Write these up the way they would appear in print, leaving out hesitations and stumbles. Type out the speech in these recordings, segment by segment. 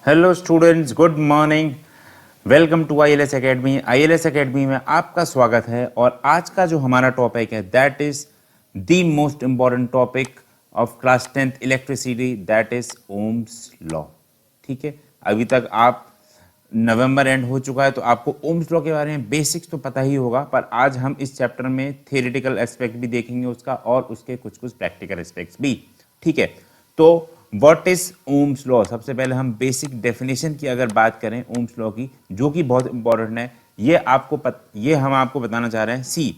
Hello students, good morning. Welcome to ILS academy. ILS academy में आपका स्वागत है। और आज का जो हमारा टॉपिक है that is the most important topic of class 10th electricity, that is Ohm's law. ठीक है, अभी तक आप नवंबर एंड हो चुका है तो आपको ओम्स लॉ के बारे में बेसिक्स तो पता ही होगा, पर आज हम इस चैप्टर में थियोरेटिकल एस्पेक्ट भी देखेंगे उसका और उसके कुछ कुछ प्रैक्टिकल एस्पेक्ट्स भी। ठीक है, तो व्हाट इज ओम्स लॉ? सबसे पहले हम बेसिक डेफिनेशन की अगर बात करें ओम्स लॉ की, जो कि बहुत इंपॉर्टेंट है, ये हम आपको बताना चाह रहे हैं। C,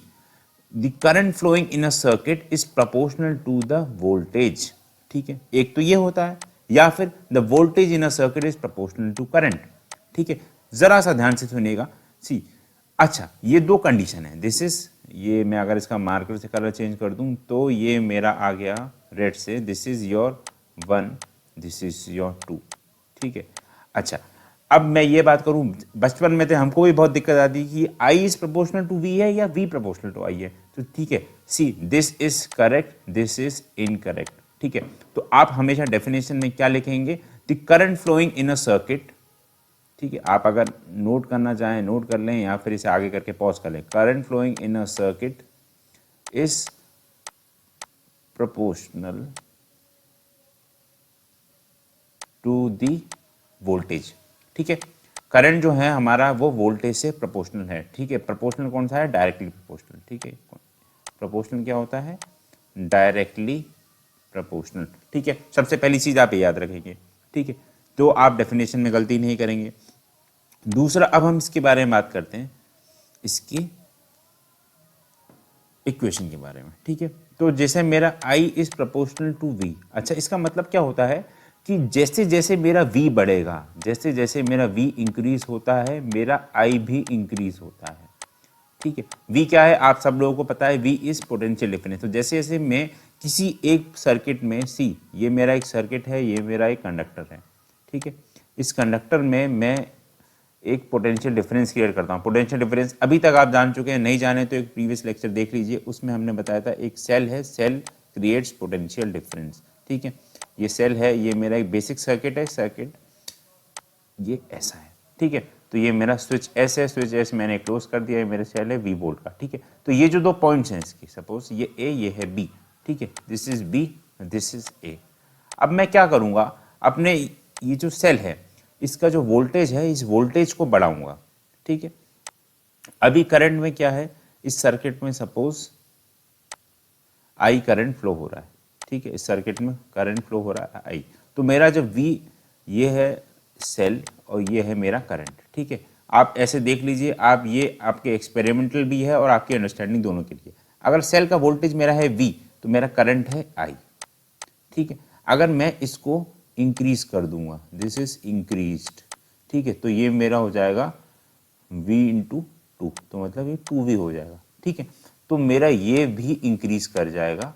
the current flowing in a circuit is proportional to the voltage. ठीक है, एक तो ये होता है, या फिर the voltage in a circuit is proportional to current. ठीक है, जरा सा ध्यान से सुनिएगा। सी, अच्छा, ये दो कंडीशन है। दिस इज, ये मैं अगर इसका मार्कर से कलर चेंज कर दूं तो ये मेरा आ गया रेड से। This is your 1, this is your 2। ठीक है, अच्छा, अब मैं ये बात करूं, बचपन में तो हमको भी बहुत दिक्कत आती है कि I is proportional to V है या V प्रोपोर्शनल टू I है। तो ठीक है, C, this is correct, this is incorrect. ठीक है, तो आप हमेशा डेफिनेशन में क्या लिखेंगे? The current flowing in a circuit. ठीक है, आप अगर नोट करना चाहें नोट कर लें या फिर इसे आगे करके पॉज कर लें। Current flowing in a circuit is proportional to the voltage. ठीक है, करंट जो है हमारा वो वोल्टेज से प्रोपोर्शनल है। ठीक है, प्रोपोर्शनल कौन सा है? Directly proportional. ठीक है, प्रोपोर्शनल क्या होता है? Directly proportional. ठीक है, सबसे पहली चीज आप ये याद रखेंगे। ठीक है, तो आप डेफिनेशन में गलती नहीं करेंगे। दूसरा, अब हम इसके बारे में बात करते हैं, इसकी इक्वेशन के बारे में। ठीक है, तो जैसे मेरा I is proportional to V। अच्छा, इसका मतलब क्या होता है कि जैसे जैसे मेरा V बढ़ेगा, जैसे जैसे मेरा V इंक्रीज होता है, मेरा I भी इंक्रीज होता है। ठीक है, V क्या है आप सब लोगों को पता है, V इज पोटेंशियल डिफरेंस। तो जैसे जैसे मैं किसी एक सर्किट में, सी, ये मेरा एक सर्किट है, ये मेरा एक कंडक्टर है। ठीक है, इस कंडक्टर में मैं एक पोटेंशियल डिफरेंस क्रिएट करता हूँ। पोटेंशियल डिफरेंस अभी तक आप जान चुके हैं, नहीं जाने तो एक प्रीवियस लेक्चर देख लीजिए, उसमें हमने बताया था एक सेल है, सेल क्रिएट्स पोटेंशियल डिफरेंस। ठीक है, ये सेल है, ये मेरा एक बेसिक सर्किट है, सर्किट ये ऐसा है। ठीक है, तो ये मेरा स्विच एस है, स्विच एस मैंने क्लोज कर दिया, ये मेरा सेल है V वोल्ट का। ठीक है, तो ये जो दो पॉइंट्स हैं इसकी, सपोज ये A, ये है B। ठीक है, this is B, this is A। अब मैं क्या करूंगा, अपने ये जो सेल है इसका जो वोल्टेज है, इस वोल्टेज को बढ़ाऊंगा। ठीक है, अभी करंट में क्या है, इस सर्किट में सपोज I करंट फ्लो हो रहा है। ठीक है, इस सर्किट में करंट फ्लो हो रहा है I। तो मेरा जो V, ये है सेल और ये है मेरा करंट। ठीक है, आप ऐसे देख लीजिए, आप ये आपके एक्सपेरिमेंटल भी है और आपकी अंडरस्टैंडिंग दोनों के लिए। अगर सेल का वोल्टेज मेरा है V तो मेरा करंट है I। ठीक है, अगर मैं इसको इंक्रीज कर दूंगा, दिस इज इंक्रीज्ड। ठीक है, तो ये मेरा हो जाएगा V इंटू 2, तो मतलब ये 2V हो जाएगा। ठीक है, तो मेरा ये भी इंक्रीज कर जाएगा,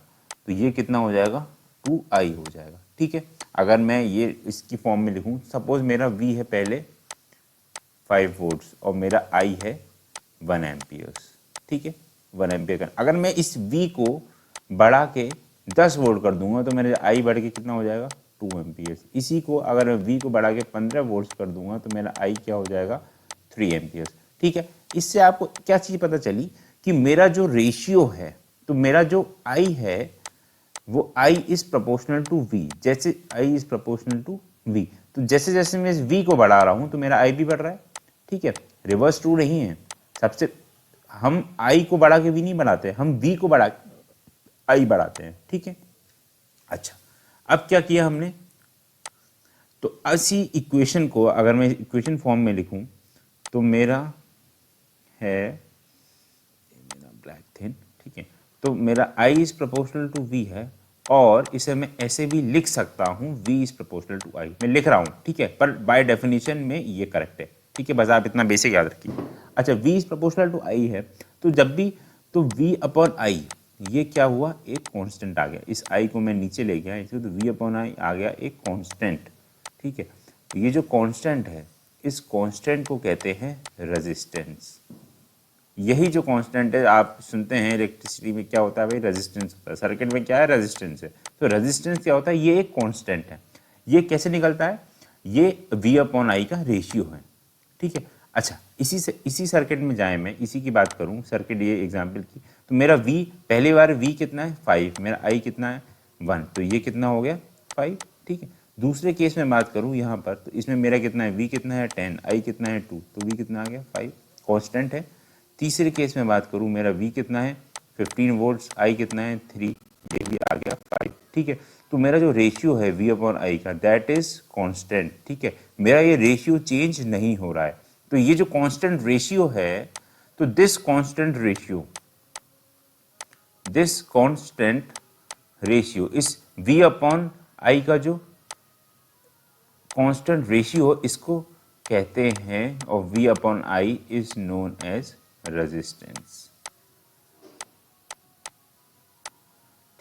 तो ये कितना हो जाएगा? 2I हो जाएगा। ठीक है, अगर मैं ये इसकी फॉर्म में लिखूं, सपोज मेरा V है पहले 5 वोल्ट्स और मेरा I है 1 एम्पियर्स। ठीक है, 1 एम्पियर का, अगर मैं इस V को बढ़ा के 10 वोल्ट कर दूंगा तो मेरा I बढ़ के कितना हो जाएगा? 2 एम्पियर्स। इसी को अगर मैं V को बढ़ा के 15 वोल्ट कर दूंगा तो मेरा I क्या हो जाएगा? 3 एम्पियर्स। ठीक है, इससे आपको क्या चीज पता चली कि मेरा जो रेशियो है, तो मेरा जो I है वो I is proportional to V। जैसे I is proportional to V, तो जैसे जैसे मैं इस V को बढ़ा रहा हूं तो मेरा I भी बढ़ रहा है। ठीक है, रिवर्स ट्रू नहीं है। सबसे, हम I को बढ़ा के V नहीं बढ़ाते, हम V को बढ़ा I बढ़ाते हैं। ठीक है, अच्छा, अब क्या किया हमने, तो ऐसी इक्वेशन को अगर मैं इक्वेशन फॉर्म में लिखूं तो मेरा है, मेरा ब्लैक थिन। ठीक है, तो मेरा I is proportional to V है और इसे मैं ऐसे भी लिख सकता हूं, V is proportional to I। मैं लिख रहा हूं, ठीक है, पर बाय डेफिनेशन में ये करेक्ट है। ठीक है, बस आप इतना बेसिक याद रखिए। अच्छा, V is proportional to I है, तो जब भी, तो V अपॉन I, ये क्या हुआ? एक कांस्टेंट आ गया। इस I को मैं नीचे ले गया इसलिए, तो V अपॉन I आ गया एक कांस्टेंट। ठीक है, तो ये जो कांस्टेंट है, इस कांस्टेंट को कहते हैं रेजिस्टेंस। यही जो कांस्टेंट है, आप सुनते हैं इलेक्ट्रिसिटी में क्या होता है भाई? रेजिस्टेंस होता है। सर्किट में क्या है? रेजिस्टेंस है। तो रेजिस्टेंस क्या होता है? ये एक कांस्टेंट है। ये कैसे निकलता है? ये v अपॉन आई का रेशियो है, ठीक है। अच्छा, इसी सर्किट में जाए, मैं इसी की बात करूं, सर्किट ये एग्जांपल की, तो मेरा v पहली बार v कितना है 5, मेरा i कितना है 1, तो ये कितना हो गया 5, ठीक है। दूसरे केस में बात करूं यहाँ पर, तो इसमें मेरा कितना है v कितना है 10, i कितना है 2, तो v कितना आ गया 5, कांस्टेंट है। तीसरे केस में बात करूं, मेरा v कितना है 15 वोल्ट्स, i कितना है 3, ये भी आ गया 5, ठीक है। तो मेरा जो रेशियो है v अपॉन आई का दैट इज कांस्टेंट, ठीक है। मेरा ये रेशियो चेंज नहीं हो रहा है। तो ये जो कांस्टेंट रेशियो है, तो दिस कांस्टेंट रेशियो इस v अपॉन आई का जो कांस्टेंट रेशियो, इसको कहते हैं, और v upon I is known as resistance,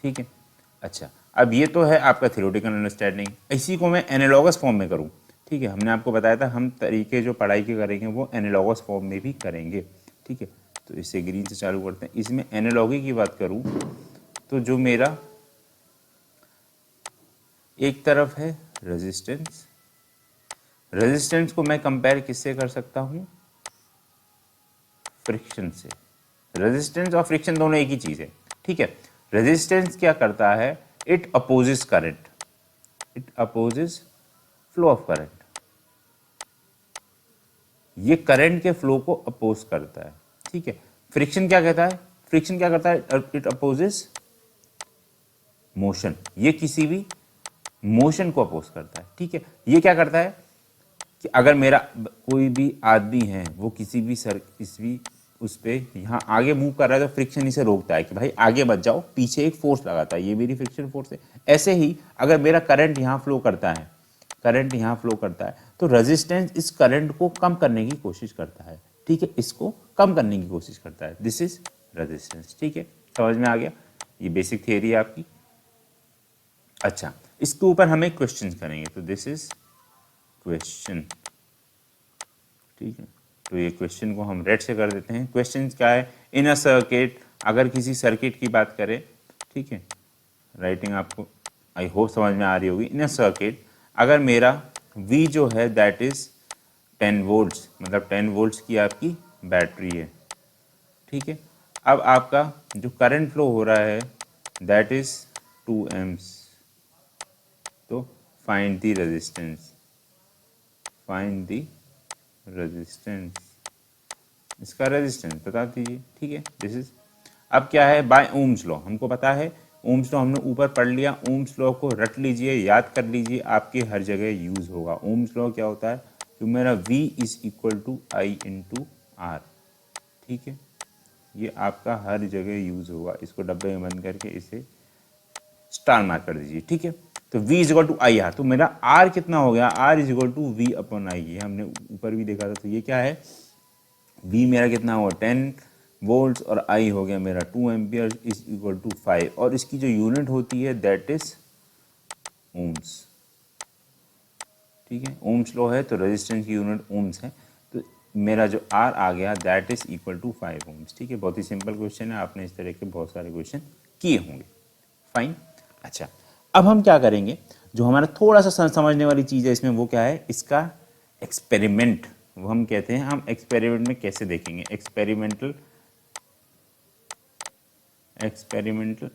ठीक है। अच्छा, अब ये तो है आपका थ्योरेटिकल अंडरस्टैंडिंग। इसी को मैं एनालॉगस फॉर्म में करूँ, ठीक है। हमने आपको बताया था हम तरीके जो पढ़ाई के करेंगे वो एनालॉगस फॉर्म में भी करेंगे, ठीक है। तो इससे ग्रीन से चालू करते हैं। इसमें एनालॉगी की बात करूँ तो जो मेरा एक तरफ है रेजिस्टेंस, रेजिस्टेंस को मैं कंपेयर किससे कर सकता हूँ, फ्रिक्शन से। रेजिस्टेंस और फ्रिक्शन दोनों एक ही चीज़ है, ठीक है। रेजिस्टेंस क्या करता है, it opposes current, it opposes flow of current, ये करंट के फ्लो को अपोज करता है, ठीक है। फ्रिक्शन क्या कहता है, फ्रिक्शन क्या करता है, इट अपोजेस मोशन, ये किसी भी मोशन को अपोज करता है, ठीक है। ये क्या करता है कि अगर मेरा कोई भी आदमी है, वो किसी भी उस पे यहाँ आगे मूव कर रहा है, तो फ्रिक्शन इसे रोकता है कि भाई आगे मत जाओ, पीछे एक फोर्स लगाता है, ये मेरी फ्रिक्शन फोर्स है। ऐसे ही अगर मेरा करंट यहाँ फ्लो करता है, करंट यहाँ फ्लो करता है, तो रेजिस्टेंस इस करंट को कम करने की कोशिश करता है, ठीक है, इसको कम करने की कोशिश करता है, दिस इज रेजिस्टेंस, ठीक है। समझ में आ गया, ये बेसिक थियरी है आपकी। अच्छा, इसके ऊपर हमें क्वेश्चन करेंगे, तो दिस इज क्वेश्चन, ठीक है। तो ये क्वेश्चन को हम रेड से कर देते हैं। क्वेश्चन क्या है, इन अ सर्किट, अगर किसी सर्किट की बात करें, ठीक है, राइटिंग आपको आई होप समझ में आ रही होगी। इन अ सर्किट, अगर मेरा V जो है दैट इज 10 वोल्ट्स, मतलब 10 वोल्ट्स की आपकी बैटरी है, ठीक है। अब आपका जो करंट फ्लो हो रहा है दैट इज 2 एम्प्स, तो find the resistance, find the resistance, इसका रेजिस्टेंस बता दीजिए, ठीक है। दिस इज, अब क्या है, बाय ओम्स लॉ, हमको पता है ओम्स लॉ हमने ऊपर पढ़ लिया। ओम्स लॉ को रट लीजिए, याद कर लीजिए, आपके हर जगह यूज होगा। ओम्स लॉ क्या होता है कि मेरा V is equal to I into R, ठीक है, ये आपका हर जगह यूज होगा। इसको डब्बे में बंद करके इसे स्टार मार्क कर दीजिए, ठीक है। तो V is equal to I R, तो मेरा R कितना हो गया, R is equal to V upon I, ये हमने ऊपर भी देखा था। तो ये क्या है, V मेरा कितना हुआ 10 वोल्ट्स और I हो गया मेरा 2 एम्पियर इज इक्वल टू 5, और इसकी जो यूनिट होती है दैट इज ओम्स, ठीक है। ओम्स लॉ है तो रेजिस्टेंस की यूनिट ओम्स है, तो मेरा जो R आ गया that is equal to 5 ohms, ठीक है। बहुत ही सिंपल क्वेश्चन है, आपने इस तरह के बहुत सारे क्वेश्चन किए होंगे, फाइन। अच्छा, अब हम क्या करेंगे, जो हमारा थोड़ा सा समझने वाली चीज़ है इसमें, वो क्या है, इसका एक्सपेरिमेंट, वो हम कहते हैं हम एक्सपेरिमेंट में कैसे देखेंगे, एक्सपेरिमेंटल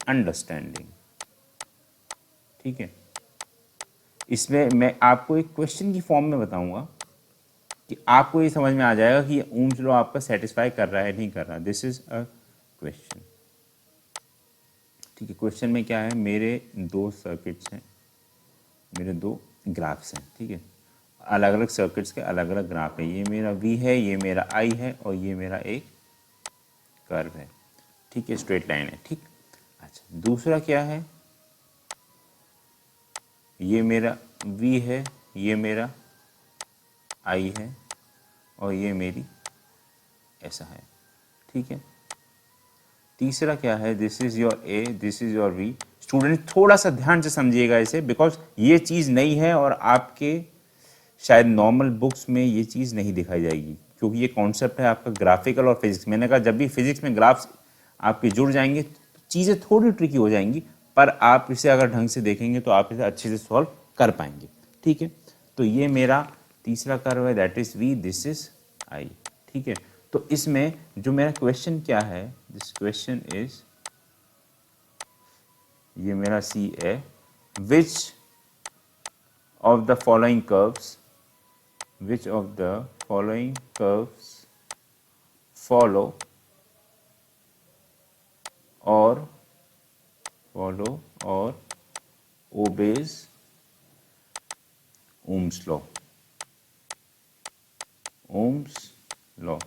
अंडरस्टैंडिंग, ठीक है। इसमें मैं आपको एक क्वेश्चन की फॉर्म में बताऊंगा कि आपको ये समझ में आ जाएगा कि ये ओम्स लॉ आपका सेटिस्फाई कर रहा है नहीं कर रहा। दिस इज अ क्वेश्चन, ठीक है। क्वेश्चन में क्या है, मेरे दो सर्किट्स हैं, मेरे दो ग्राफ्स हैं, ठीक है, अलग अलग सर्किट्स के अलग अलग ग्राफ है। ये मेरा V है, ये मेरा I है, और ये मेरा एक कर्व है, ठीक है, स्ट्रेट लाइन है, ठीक। अच्छा, दूसरा क्या है, ये मेरा V है, ये मेरा I है, और ये मेरी ऐसा है, ठीक है। तीसरा क्या है, this is your A, this is your V। Student थोड़ा सा ध्यान से समझिएगा इसे, बिकॉज ये चीज़ नई है और आपके शायद नॉर्मल बुक्स में ये चीज़ नहीं दिखाई जाएगी, क्योंकि ये कॉन्सेप्ट है आपका ग्राफिकल और फिजिक्स। मैंने कहा जब भी फिजिक्स में ग्राफ्स आपके जुड़ जाएंगे तो चीज़ें थोड़ी ट्रिकी हो जाएंगी, पर आप इसे अगर ढंग से देखेंगे तो आप इसे अच्छे से सॉल्व कर पाएंगे, ठीक है। तो ये मेरा तीसरा कर्व है, that is V, this is I. ठीक है, तो इसमें जो मेरा क्वेश्चन क्या है, दिस क्वेश्चन इज, ये मेरा सी है, which of the following curves, which of the following curves follow or obeys Ohm's law? Ohm's law।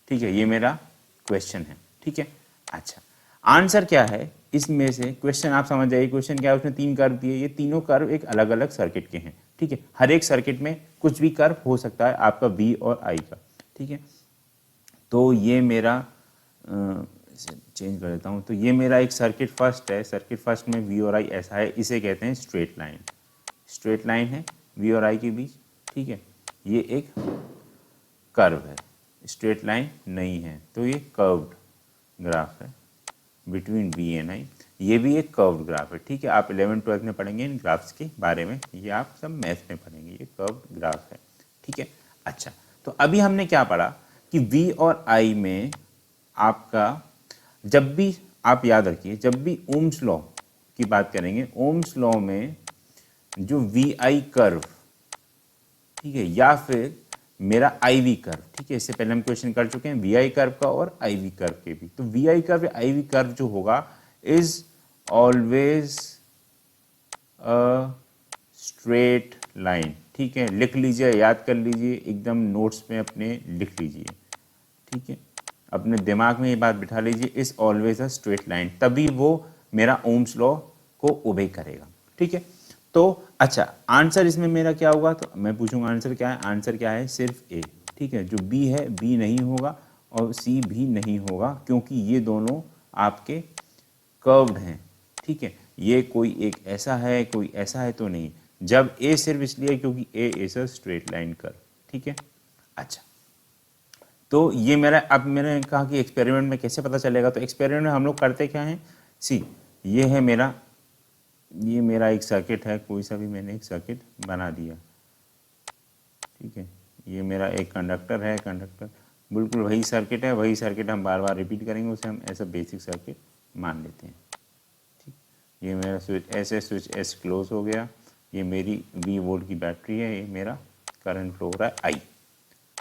ठीक है, ये मेरा क्वेश्चन है। ठीक है, अच्छा आंसर क्या है इसमें से, क्वेश्चन आप समझ जाइए, क्वेश्चन क्या है, उसने 3 कर्व दिए, ये तीनों कर्व एक अलग अलग सर्किट के हैं। ठीक है, हर एक सर्किट में कुछ भी कर्व हो सकता है आपका वी और आई का। ठीक है, तो ये मेरा चेंज कर देता हूँ, तो ये मेरा एक सर्किट फर्स्ट है, सर्किट फर्स्ट में वी और आई ऐसा है, इसे कहते हैं स्ट्रेट लाइन। स्ट्रेट लाइन है वी और आई के बीच। ठीक है, ये एक कर्व है, स्ट्रेट लाइन नहीं है, तो ये कर्व्ड ग्राफ है बिटवीन वी एंड आई। ये भी एक कर्व्ड ग्राफ है। ठीक है, आप 11th-12th में पढ़ेंगे इन ग्राफ्स के बारे में, ये आप सब मैथ में पढ़ेंगे, ये कर्व्ड ग्राफ है। ठीक है, अच्छा तो अभी हमने क्या पढ़ा कि वी और आई में आपका, जब भी आप याद रखिए, जब भी ओम्स लॉ की बात करेंगे, ओम्स लॉ में जो वी आई कर्व, ठीक है, या फिर मेरा आई वी कर्व, ठीक है, इससे पहले हम क्वेश्चन कर चुके हैं वी आई कर्व का और आई वी कर्व के भी, तो वी आई कर्व या आई वी कर्व जो होगा is always a straight line. ठीक है, लिख लीजिए, याद कर लीजिए, एकदम नोट्स में अपने लिख लीजिए। ठीक है, अपने दिमाग में ये बात बिठा लीजिए, is always a straight line, तभी वो मेरा ओम्स लॉ को ओबे करेगा। ठीक है, तो अच्छा आंसर इसमें मेरा क्या होगा, तो मैं पूछूंगा आंसर क्या है, आंसर क्या है, सिर्फ ए। ठीक है, जो बी है बी नहीं होगा और सी भी नहीं होगा, क्योंकि ये दोनों आपके कर्व्ड हैं। ठीक है, ये कोई एक ऐसा है कोई ऐसा है तो नहीं, जब ए सिर्फ इसलिए क्योंकि A is a straight line curve. ठीक है, अच्छा तो ये मेरा, अब मैंने कहा कि एक्सपेरिमेंट में कैसे पता चलेगा, तो एक्सपेरिमेंट में हम लोग करते क्या हैं, सी ये है मेरा, ये मेरा एक सर्किट है, कोई सा भी मैंने एक सर्किट बना दिया। ठीक है, ये मेरा एक कंडक्टर है, कंडक्टर बिल्कुल वही सर्किट है, वही सर्किट हम बार बार रिपीट करेंगे, उसे हम ऐसा बेसिक सर्किट मान लेते हैं। ठीक, ये मेरा स्विच ऐसे, स्विच एस क्लोज हो गया, ये मेरी 20 वोल्ट की बैटरी है, ये मेरा करंट फ्लो हो रहा है आई।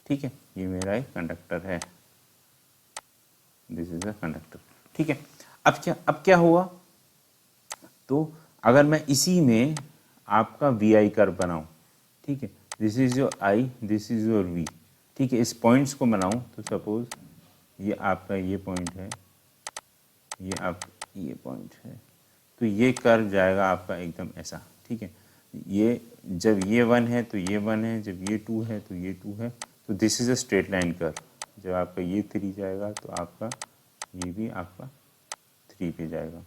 ठीक है, ये मेरा एक कंडक्टर है, दिस इज अ कंडक्टर। ठीक है, अब क्या हुआ, तो अगर मैं इसी में आपका वी आई कर्व बनाऊं, ठीक है, this is your I, this is your V. ठीक है, इस पॉइंट्स को बनाऊं, तो सपोज ये आपका ये पॉइंट है, ये आप ये पॉइंट है, तो ये कर्व जाएगा आपका एकदम ऐसा। ठीक है, ये जब ये 1 है तो ये 1 है, जब ये 2 है तो ये 2 है, तो this is a straight line curve. जब आपका ये 3 जाएगा तो आपका ये भी आपका 3 पे जाएगा।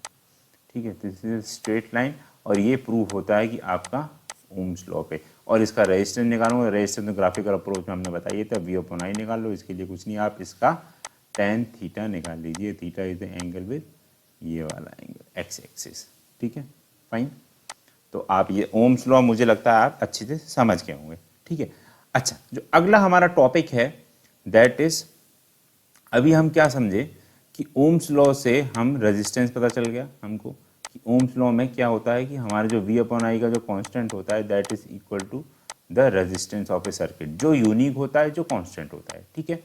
ठीक है, दिस इज स्ट्रेट लाइन, और ये प्रूव होता है कि आपका ओम्स लॉ पे। और इसका रेजिस्टेंस निकालूंगा, रेजिस्टेंस ग्राफिकल अप्रोच में हमने बताइए था, वी अपॉन आई निकाल लो, इसके लिए कुछ नहीं, आप इसका tan थीटा निकाल लीजिए, theta is the angle with ये वाला एंगल एक्स एक्सिस। ठीक है, फाइन, तो आप ये ओम्स लॉ मुझे लगता है आप अच्छे से समझ गए होंगे। ठीक है, अच्छा जो अगला हमारा टॉपिक है दैट इज, अभी हम क्या समझे कि ओम्स लॉ से हम रेजिस्टेंस पता चल गया हमको कि ओम्स लॉ में क्या होता है कि हमारा जो वी अपॉन आई का जो कांस्टेंट होता है that is equal to the resistance of a circuit, जो यूनिक होता है, जो कांस्टेंट होता है। ठीक है,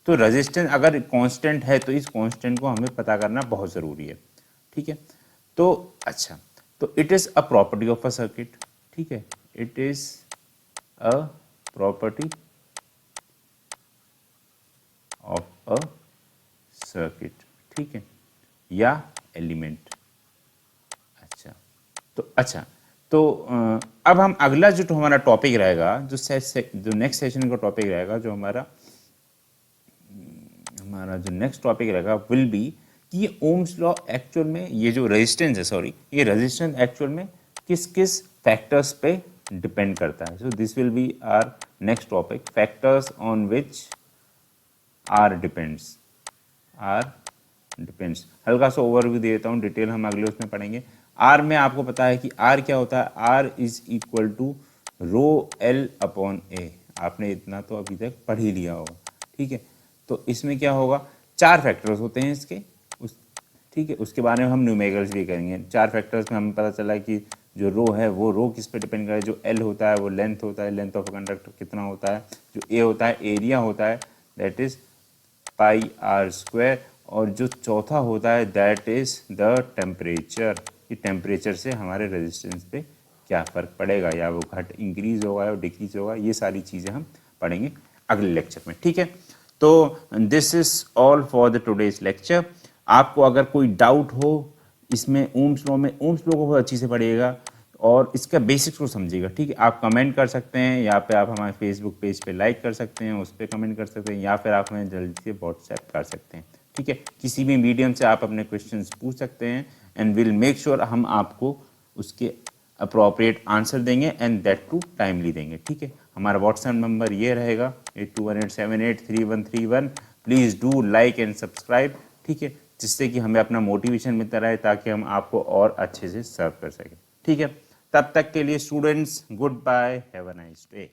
तो रेजिस्टेंस अगर कांस्टेंट है तो इस कांस्टेंट को हमें पता करना बहुत ज़रूरी है। ठीक है, तो अच्छा, तो it is a property of a circuit. ठीक है, it is a property of a circuit. ठीक है, या एलिमेंट। अच्छा तो अब हम अगला जो तो हमारा टॉपिक रहेगा, जो नेक्स्ट सेशन का टॉपिक रहेगा, जो हमारा जो नेक्स्ट टॉपिक रहेगा विल बी कि ये ओम्स लॉ एक्चुअल में, ये जो रेजिस्टेंस है, सॉरी, ये रेजिस्टेंस एक्चुअल में किस किस फैक्टर्स पे डिपेंड करता है। So this will be our next topic, factors on which are depends, हल्का सा ओवरव्यू दे देता हूँ, डिटेल हम अगले उसमें पढ़ेंगे। आर में आपको पता है कि आर क्या होता है, R is equal to rho L upon A, आपने इतना तो अभी तक पढ़ ही लिया होगा, ठीक है। तो इसमें क्या होगा, 4 फैक्टर्स होते हैं इसके, उस ठीक है, उसके बारे में हम न्यूमेरिकल्स भी करेंगे। 4 फैक्टर्स में हमें पता चला कि जो रो है वो रो किस पे डिपेंड करे, जो एल होता है वो लेंथ होता है, लेंथ ऑफ कंडक्टर कितना होता है, जो ए होता है एरिया होता है, that is pi R square, और जो चौथा होता है दैट इज द टेम्परेचर, कि टेम्परेचर से हमारे रेजिस्टेंस पे क्या फ़र्क पड़ेगा, या वो घट इंक्रीज होगा या डिक्रीज होगा, ये सारी चीज़ें हम पढ़ेंगे अगले लेक्चर में, ठीक है। तो this is all for the today's lecture. आपको अगर कोई डाउट हो इसमें ओम्स लॉ में, ओम्स लॉ को बहुत अच्छी से पढ़िएगा और इसका बेसिक्स को समझिएगा, ठीक है। आप कमेंट कर सकते हैं, या फिर आप हमारे फेसबुक पेज पे लाइक कर सकते हैं, उस पर कमेंट कर सकते हैं, या फिर आप हमें जल्दी से व्हाट्सएप कर सकते हैं, ठीक है। किसी भी मीडियम से आप अपने क्वेश्चंस पूछ सकते हैं एंड विल मेक श्योर हम आपको उसके अप्रोप्रिएट आंसर देंगे एंड दैट टू टाइमली देंगे, ठीक है। हमारा व्हाट्सएप नंबर ये रहेगा 8218783131। Please do like and subscribe, ठीक है, जिससे कि हमें अपना मोटिवेशन मिलता रहे ताकि हम आपको और अच्छे से सर्व कर सकें, ठीक है। तब तक के लिए students goodbye, have a nice day.